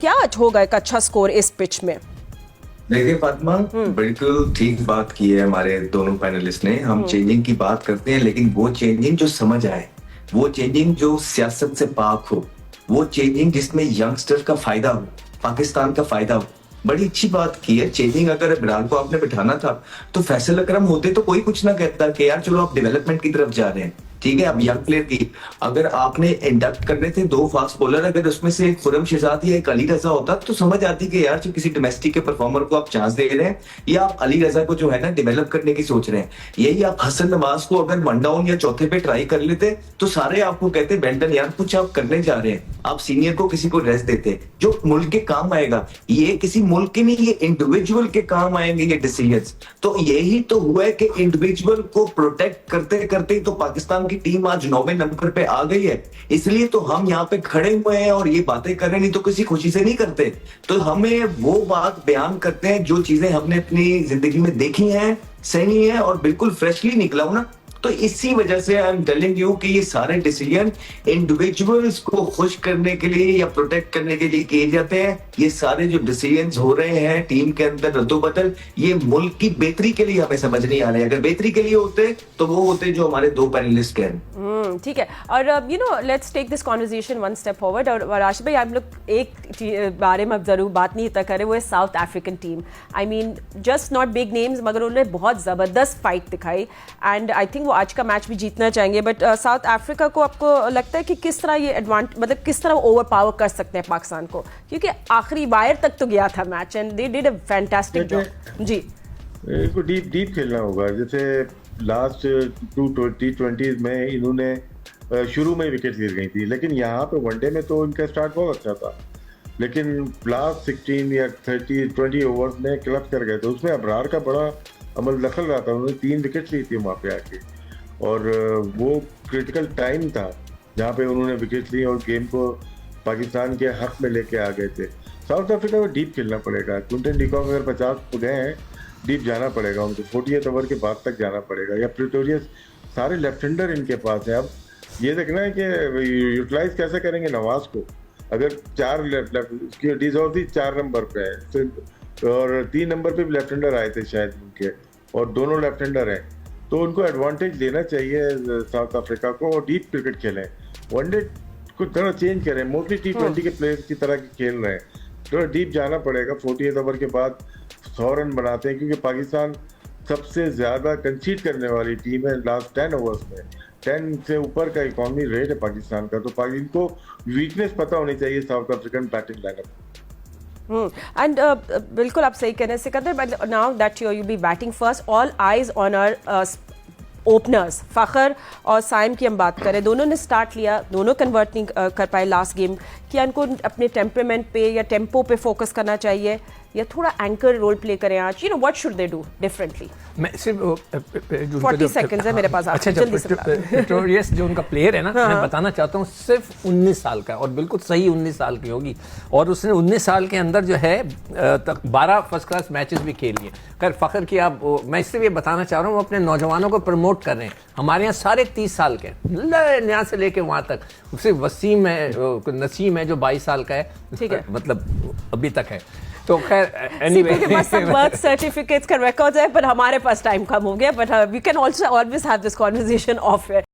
क्या होगा एक अच्छा स्कोर इस पिच में? देखिए फातिमा, बिल्कुल ठीक बात की है हमारे दोनों पैनलिस्ट ने। हम चेंजिंग की बात करते हैं, लेकिन वो चेंजिंग जो समझ आए, वो चेंजिंग जो सियासत से पाक हो, वो चेंजिंग जिसमें यंगस्टर का फायदा हो, पाकिस्तान का फायदा हो। बड़ी अच्छी बात की है चेंजिंग। अगर इमरान को आपने बिठाना था तो फैसल अकरम होते तो कोई कुछ ना कहता कि यार चलो आप डेवलपमेंट की तरफ जा रहे हैं, ठीक है। अब यंग प्लेयर की अगर आपने इंडक्ट करने थे दो फास्ट बॉलर, अगर उसमें से एक खुरम शहजाद या एक अली रजा होता तो समझ आती कि यार जो किसी डोमेस्टिक के परफॉर्मर को आप चांस दे रहे हैं, या आप अली रजा को जो है ना डेवलप करने की सोच रहे हैं। यही आप हसन नवाज को अगर वन डाउन या चौथे पे ट्राई कर लेते तो सारे आपको कहते बेंटन यार कुछ आप करने जा रहे हैं, आप सीनियर को किसी को रेस्ट देते जो मुल्क के काम आएगा। ये किसी मुल्क के नहीं, ये इंडिविजुअल के काम आएंगे ये डिसीजंस। तो यही तो हुआ है कि इंडिविजुअल को प्रोटेक्ट करते करते ही तो पाकिस्तान की टीम आज 9वें नंबर पे आ गई है। इसलिए तो हम यहाँ पे खड़े हुए हैं और ये बातें कर रहे हैं, नहीं तो किसी खुशी से नहीं करते। तो हमें वो बात बयान करते हैं जो चीजें हमने अपनी जिंदगी में देखी हैं, सही है और बिल्कुल फ्रेशली निकला हूं ना। तो इसी वजह से आई एम टेलिंग यू कि ये सारे डिसीजन इंडिविजुअल्स को खुश करने के लिए या प्रोटेक्ट करने के लिए किए जाते हैं। ये सारे जो डिसीजंस हो रहे हैं टीम के अंदर रद्दोबदल, ये मुल्क की बेहतरी के लिए हमें समझ नहीं आ रहे। अगर बेहतरी के लिए होते तो वो होते जो हमारे दो पैनलिस्ट कह रहे हैं। ठीक है। और let's take this conversation one step forward. और राशिद भाई, हम लोग एक बारे में जरूर बात नहीं तक करें, वो है south African team. I mean just not big names, मगर उन्होंने बहुत ज़बरदस्त फाइट दिखाई एंड आई थिंक वो आज का मैच भी जीतना चाहेंगे। बट साउथ अफ्रीका को आपको लगता है कि किस तरह ये मतलब किस तरह ओवर पावर कर सकते हैं पाकिस्तान को? क्योंकि आखिरी वायर तक तो गया था match and they did a fantastic job. जी, इनको डीप खेलना होगा। जैसे लास्ट T20 में इन्होंने शुरू में विकेट गिर गई थी, लेकिन यहाँ पे वनडे में तो इनका स्टार्ट बहुत अच्छा था, लेकिन लास्ट 16 या 20 ओवर्स में क्लब कर गए थे। उसमें अबरार का बड़ा अमल दखल रहा था, उन्होंने 3 विकेट ली थी वहाँ पे आके, और वो क्रिटिकल टाइम था जहाँ पे उन्होंने विकेट ली और गेम को पाकिस्तान के हक में लेके आ गए थे। साउथ अफ्रीका को डीप खेलना पड़ेगा। क्विंटन डिकॉक अगर 50 हो गए हैं, डीप जाना पड़ेगा उनको, 48 ओवर के बाद तक जाना पड़ेगा। या प्रिटोरियस, सारे लेफ्ट हैंडर इनके पास है। अब ये देखना है कि यूटिलाइज कैसे करेंगे नवाज को। अगर 4 उसकी डिजॉर्जी 4 नंबर पे है और 3 नंबर पे भी लेफ्ट हैंडर आए थे शायद उनके, और दोनों लेफ्ट हैंडर हैं, तो उनको एडवांटेज लेना चाहिए साउथ अफ्रीका को और डीप क्रिकेट खेलें। वनडे को थोड़ा चेंज करें, मोस्टली T20 के प्लेयर की तरह खेल रहे हैं, थोड़ा डीप जाना पड़ेगा। 48 ओवर के बाद 100 रन बनाते हैं, क्योंकि पाकिस्तान सबसे ज़्यादा कंसीड करने वाली टीम है लास्ट 10 ओवर्स में। 10 से ऊपर का इकॉनमी रेट है पाकिस्तान का, तो इनको वीकनेस पता होनी चाहिए South African batting lineup. And बिल्कुल आप सही कह रहे हैं Sikandar, but now that you be batting first, all eyes on our openers. Fakhar और साइम की हम बात करें, दोनों ने स्टार्ट लिया, दोनों कन्वर्ट नहीं कर पाए लास्ट गेम। क्या इनको अपने टेम्परामेंट पे या टेम्पो पे फोकस करना चाहिए या थोड़ा एंकर रोल प्ले करें आज? What should they do differently? मैं सिर्फ 40 सेकंड्स है मेरे पास। अच्छा, जल्दी से प्रिटोरियस जो उनका प्लेयर है ना, मैं बताना चाहता हूँ सिर्फ 19 साल का, और बिल्कुल सही 19 साल की होगी, और उसने 19 साल के अंदर जो है 12 फर्स्ट क्लास मैचेस भी खेल लिए। खैर फ़खर की आप, मैं इससे ये बताना चाह रहा हूँ, वो अपने नौजवानों को प्रमोट कर रहे हैं। हमारे यहाँ सारे 30 साल के, यहाँ से लेके वहाँ तक, सिर्फ वसीम है, नसीम है जो 22 साल का है, ठीक है, मतलब अभी तक है। तो खैर एनीवे, बर्थ सर्टिफिकेट्स का रिकॉर्ड है, पर हमारे पास टाइम कम हो गया। But we can also always have this conversation off air.